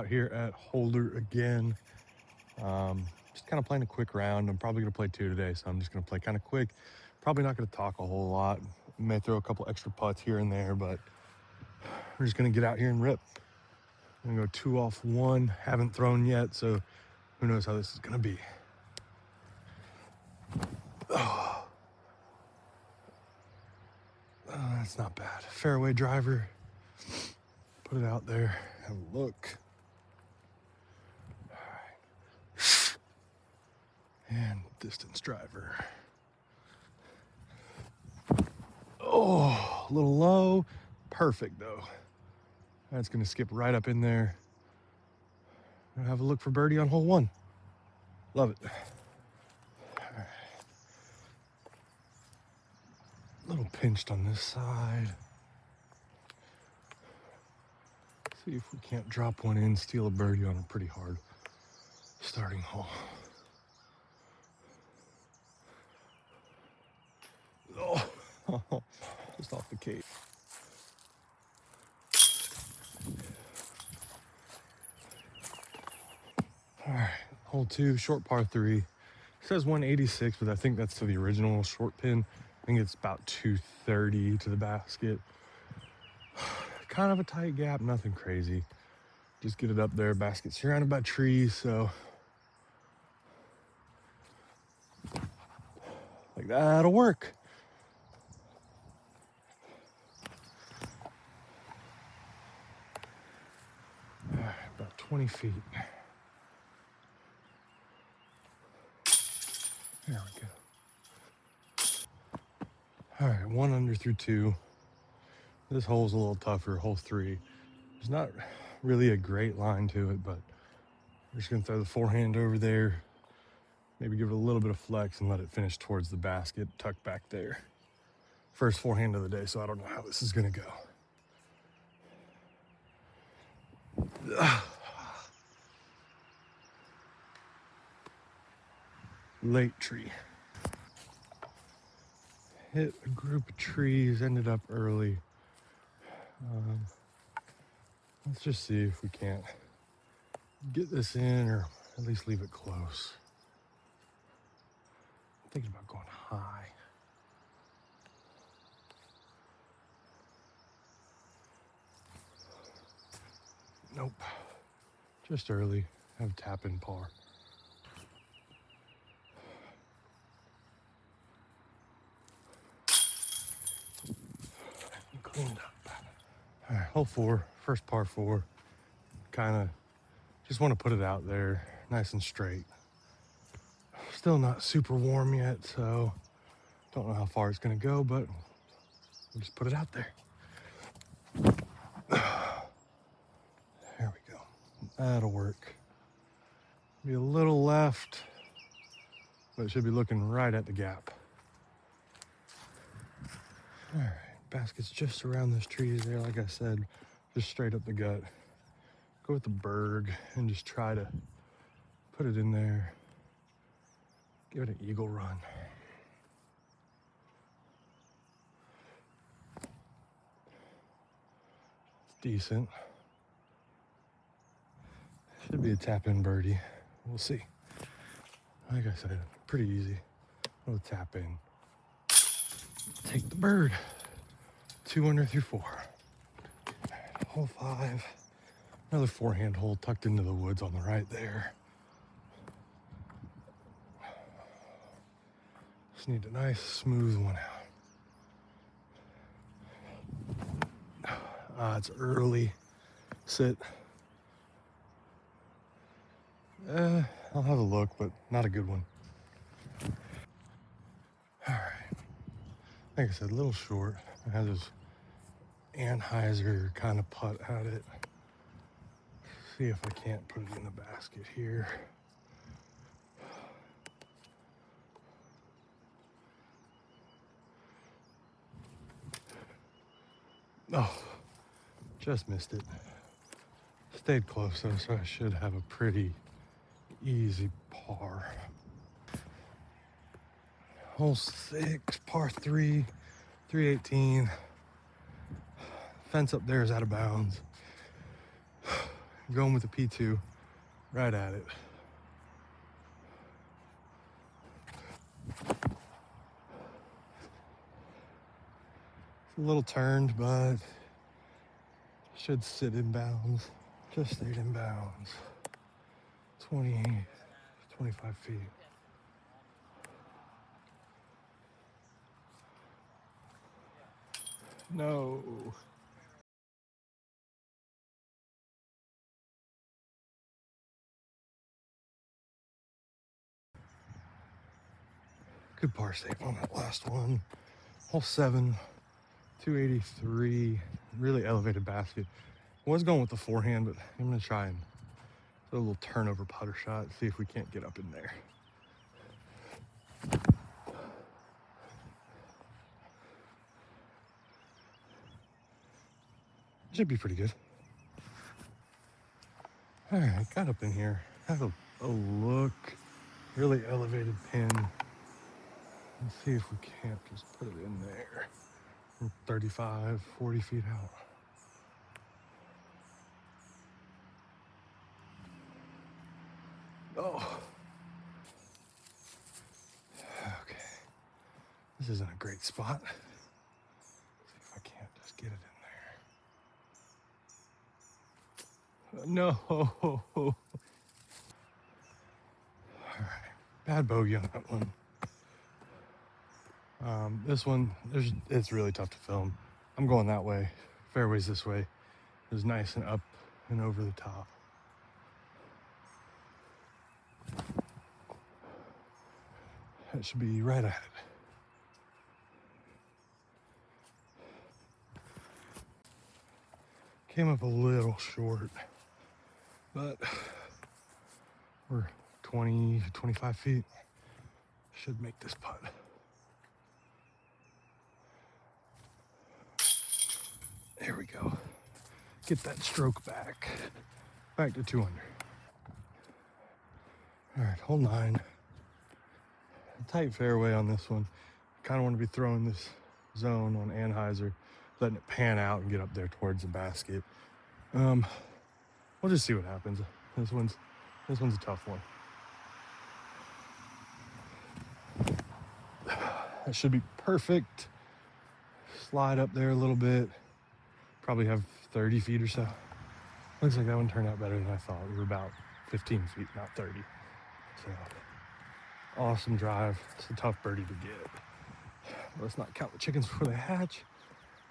here at Holder again. Just kind of playing a quick round. I'm probably going to play 2 today, so I'm just going to play kind of quick. Probably not going to talk a whole lot. May throw a couple extra putts here and there, but we're just going to get out here and rip. I'm going to go 2 off 1. Haven't thrown yet, so who knows how this is going to be. Oh, that's not bad. Fairway driver. Put it out there. Have a look. All right. And distance driver. Oh, a little low. Perfect, though. That's going to skip right up in there. Gonna have a look for birdie on hole 1. Love it. All right. A little pinched on this side. See if we can't drop one in, steal a birdie on a pretty hard starting hole. Oh, just off the cape. All right, hole 2, short par 3. It says 186, but I think that's to the original short pin. I think it's about 230 to the basket. Kind of a tight gap, nothing crazy. Just get it up there. Basket's surrounded by trees, so like that'll work. All right, about 20 feet. There we go. All right, 1 under through 2. This hole's a little tougher, hole 3. There's not really a great line to it, but we're just gonna throw the forehand over there, maybe give it a little bit of flex and let it finish towards the basket, tucked back there. First forehand of the day, so I don't know how this is gonna go. Late tree. Hit a group of trees, ended up early. Let's just see if we can't get this in or at least leave it close. I'm thinking about going high. Nope. Just early. Have tap in par. Cleaned up. All right, hole 4, first par 4. Kind of just want to put it out there nice and straight. Still not super warm yet, so don't know how far it's going to go, but we'll just put it out there. There we go. That'll work. Be a little left, but it should be looking right at the gap. All right, basket's just around those trees there, like I said, just straight up the gut. Go with the berg and just try to put it in there. Give it an eagle run. It's decent. Should be a tap-in birdie. We'll see. Like I said, pretty easy. We'll tap in. Take the bird. 2 under through 4. Hole 5. Another forehand hole tucked into the woods on the right there. Just need a nice smooth one out. It's early. Sit. I'll have a look, but not a good one. All right. Like I said, a little short. I have this Anheuser kind of putt at it. See if I can't put it in the basket here. Oh, just missed it. Stayed close though, so I should have a pretty easy par. Hole 6, par 3, 318. Fence up there is out of bounds. Going with the P2, right at it. It's a little turned, but should sit in bounds. Just stayed in bounds. 20, 25 feet. No. Good par save on that last one. Hole 7, 283. Really elevated basket. Was going with the forehand, but I'm going to try and do a little turnover putter shot, see if we can't get up in there. Should be pretty good. All right, got up in here. Have a look. Really elevated pin. Let's see if we can't just put it in there. From 35, 40 feet out. Oh. Okay. This isn't a great spot. Let's see if I can't just get it in there. No. All right. Bad bogey on that one. This one, it's really tough to film. I'm going that way. Fairway's this way. It was nice and up and over the top. That should be right at it. Came up a little short, but we're 20, 25 feet. Should make this putt. There we go. Get that stroke back. Back to 2 under. All right, hole 9. A tight fairway on this one. Kind of want to be throwing this zone on Anheuser, letting it pan out and get up there towards the basket. We'll just see what happens. This one's a tough one. That should be perfect. Slide up there a little bit. Probably have 30 feet or so. Looks like that one turned out better than I thought. We were about 15 feet, not 30. So, awesome drive. It's a tough birdie to get. Let's not count the chickens before they hatch.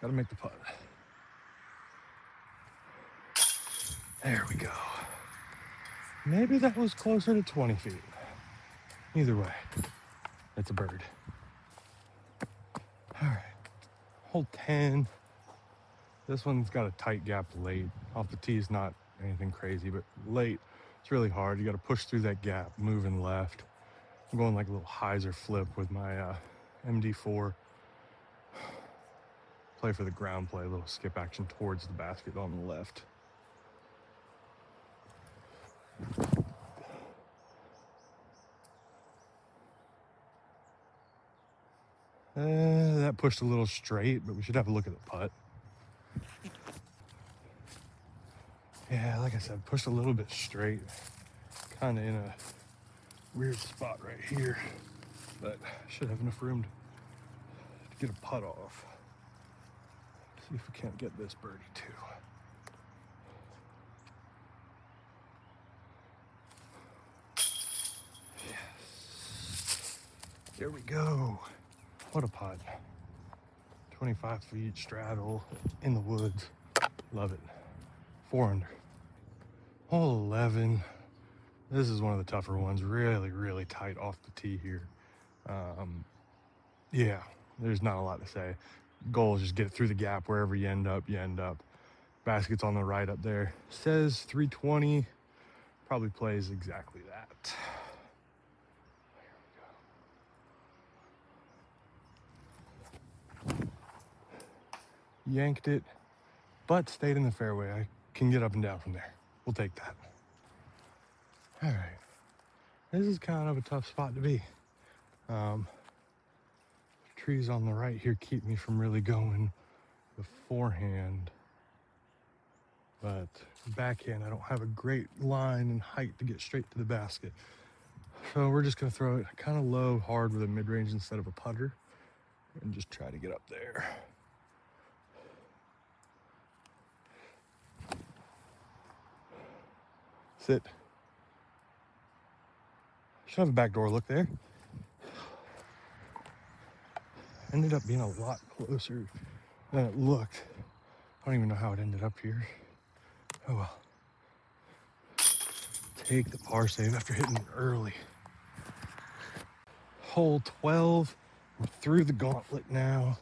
Gotta make the putt. There we go. Maybe that was closer to 20 feet. Either way, it's a bird. All right, hole 10. This one's got a tight gap late. Off the tee is not anything crazy, but late, it's really hard. You got to push through that gap, moving left. I'm going like a little hyzer flip with my MD4. Play for the ground play, a little skip action towards the basket on the left. That pushed a little straight, but we should have a look at the putt. Yeah, like I said, pushed a little bit straight. Kind of in a weird spot right here, but should have enough room to get a putt off. See if we can't get this birdie too. Yes. There we go. What a putt. 25 feet straddle in the woods. Love it. 4 under. Hole 11. This is one of the tougher ones. Really, really tight off the tee here. Yeah, there's not a lot to say. Goal is just get it through the gap. Wherever you end up, you end up. Basket's on the right up there. Says 320. Probably plays exactly that. There we go. Yanked it, but stayed in the fairway. I can get up and down from there. We'll take that. All right. This is kind of a tough spot to be. Trees on the right here keep me from really going the forehand. but backhand, I don't have a great line and height to get straight to the basket. So we're just gonna throw it kind of low, hard with a mid-range instead of a putter, and just try to get up there. Sit. Should have a backdoor look there. Ended up being a lot closer than it looked. I don't even know how it ended up here. Oh well. Take the par save after hitting it early. Hole 12. We're through the gauntlet now.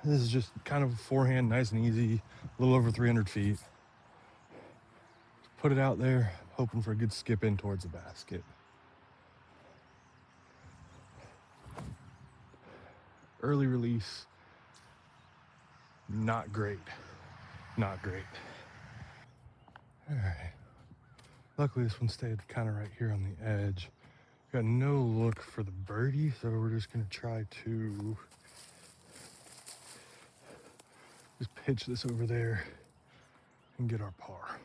This is just kind of forehand, nice and easy, a little over 300 feet. Put it out there, hoping for a good skip in towards the basket. Early release, not great. Not great. All right. Luckily, this one stayed kind of right here on the edge. Got no look for the birdie, so we're just gonna try to just pitch this over there and get our par.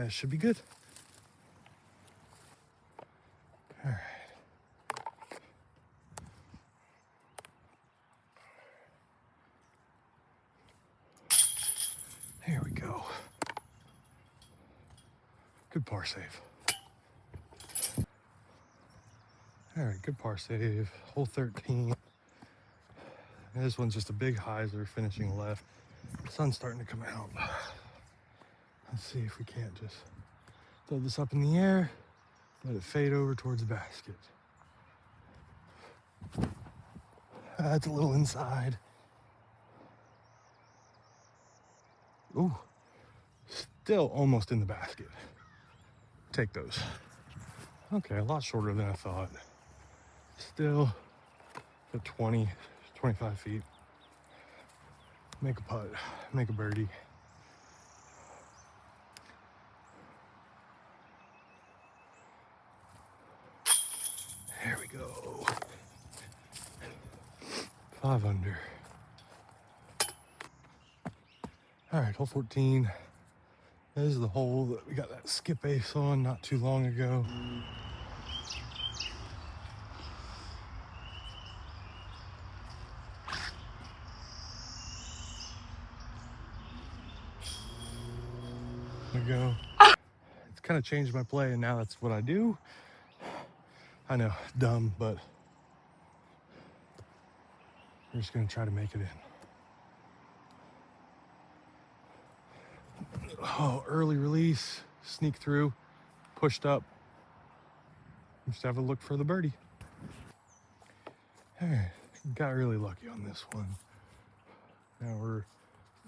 Should be good. All right. There we go. Good par save. All right, good par save. Hole 13. And this one's just a big hyzer finishing left. Sun's starting to come out. Let's see if we can't just throw this up in the air, let it fade over towards the basket. That's a little inside. Ooh, still almost in the basket. Take those. Okay, a lot shorter than I thought. Still at 20, 25 feet. Make a putt, make a birdie. There we go. 5 under. All right, hole 14. This is the hole that we got that skip ace on not too long ago. There we go. It's kind of changed my play, and now that's what I do. I know, dumb, but we're just gonna try to make it in. Oh, early release, sneak through, pushed up. Just have a look for the birdie. All right, got really lucky on this one. Now we're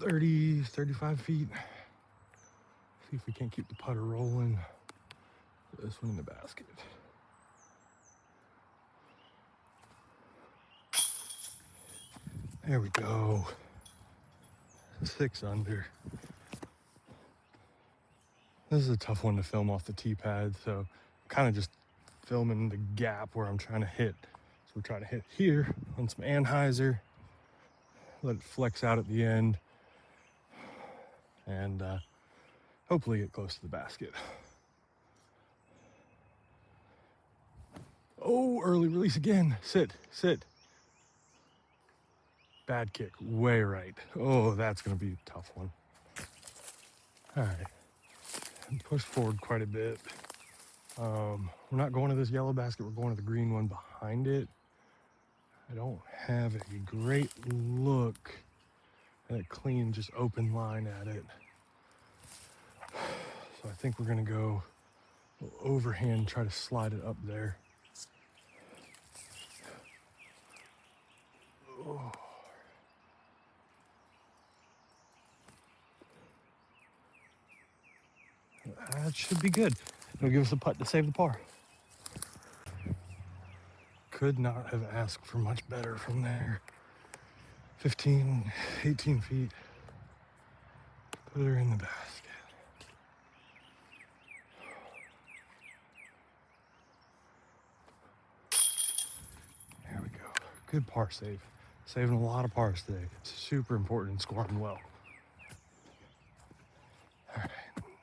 30, 35 feet. See if we can't keep the putter rolling. Put this one in the basket. There we go. 6 under. This is a tough one to film off the tee pad, so I'm kind of just filming the gap where I'm trying to hit. So we're trying to hit here on some anhyzer, let it flex out at the end, and hopefully get close to the basket. Oh, early release again. Sit, sit. Bad kick, way right. Oh, that's gonna be a tough one. All right, and push forward quite a bit. We're not going to this yellow basket, we're going to the green one behind it. I don't have a great look at a clean, just open line at it. So I think we're gonna go overhand, try to slide it up there. Oh. That should be good. It'll give us a putt to save the par. Could not have asked for much better from there. 15, 18 feet. Put her in the basket. There we go. good par save. Saving a lot of pars today. It's super important in scoring well. All right,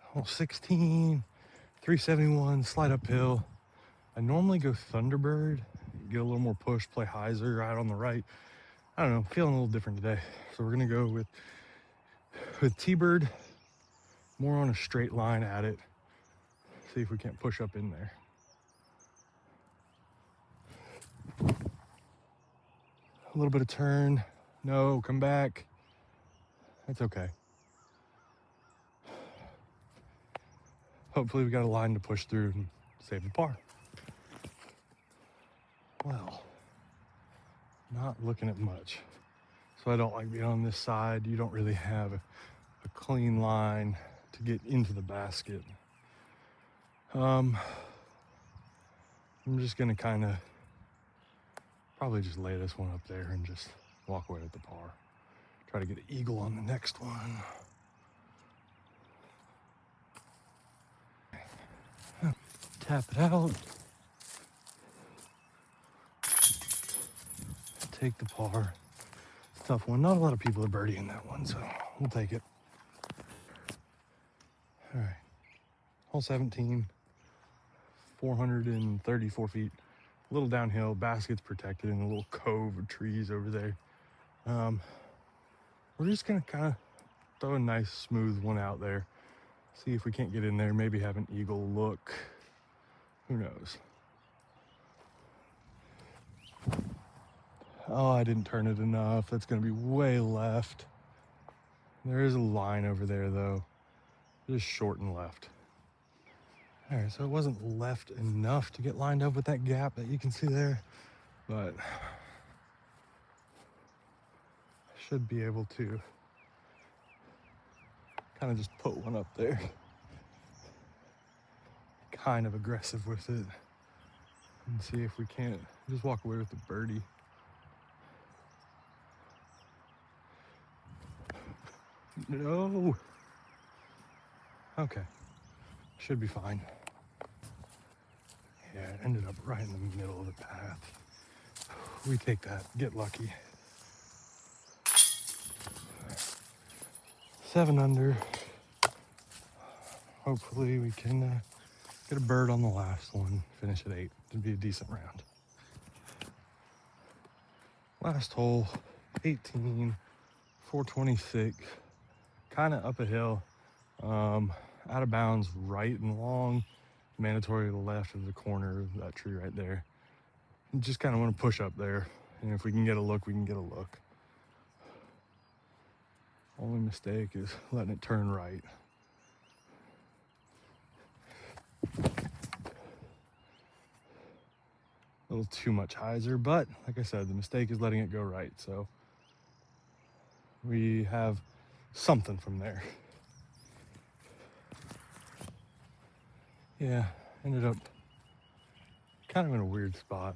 hole 16, 371, slide uphill. I normally go Thunderbird, get a little more push, play hyzer out on the right. I don't know, feeling a little different today. So we're gonna go with T-Bird, more on a straight line at it. See if we can't push up in there. A little bit of turn. No, come back. That's okay. Hopefully we got a line to push through and save the par. Well, not looking at much. So I don't like being on this side. You don't really have a clean line to get into the basket. I'm just gonna kind of probably just lay this one up there and just walk away with the par. Try to get an eagle on the next one. Tap it out. Take the par. It's a tough one. Not a lot of people are birdieing that one, so we'll take it. All right. Hole 17, 434 feet. A little downhill, basket's protected in a little cove of trees over there. We're just gonna kind of throw a nice smooth one out there. See if we can't get in there, maybe have an eagle look. Who knows? Oh, I didn't turn it enough. That's gonna be way left. There is a line over there though. Just short and left. All right, so it wasn't left enough to get lined up with that gap that you can see there, but I should be able to kind of just put one up there. Kind of aggressive with it and see if we can't just walk away with the birdie. No. Okay, should be fine. Yeah, it ended up right in the middle of the path. We take that, get lucky. 7 under. Hopefully we can get a bird on the last one, finish at 8. It'd be a decent round. Last hole, 18, 426, kind of up a hill, out of bounds right and long, mandatory to the left of the corner of that tree right there. Just kind of want to push up there, and if we can get a look, we can get a look. Only mistake is letting it turn right. A little too much hyzer, but like I said, the mistake is letting it go right, so we have something from there. Yeah, ended up kind of in a weird spot.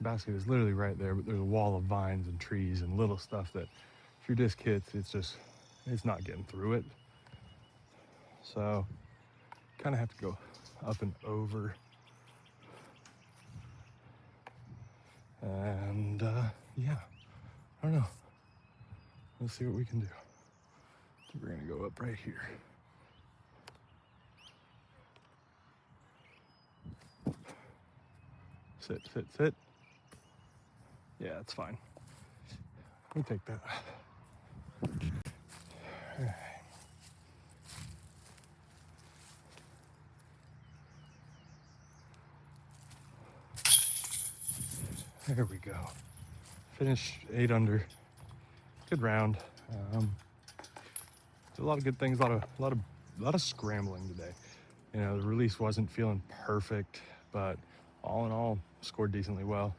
Basket is literally right there, but there's a wall of vines and trees and little stuff that if your disc hits, it's not getting through it. So kind of have to go up and over. And yeah, I don't know. Let's see what we can do. We're gonna go up right here. Sit, sit, sit. Yeah, it's fine. We'll take that. All right. There we go. Finished 8 under. Good round. A lot of good things. A lot of scrambling today. You know, the release wasn't feeling perfect, but all in all, scored decently well.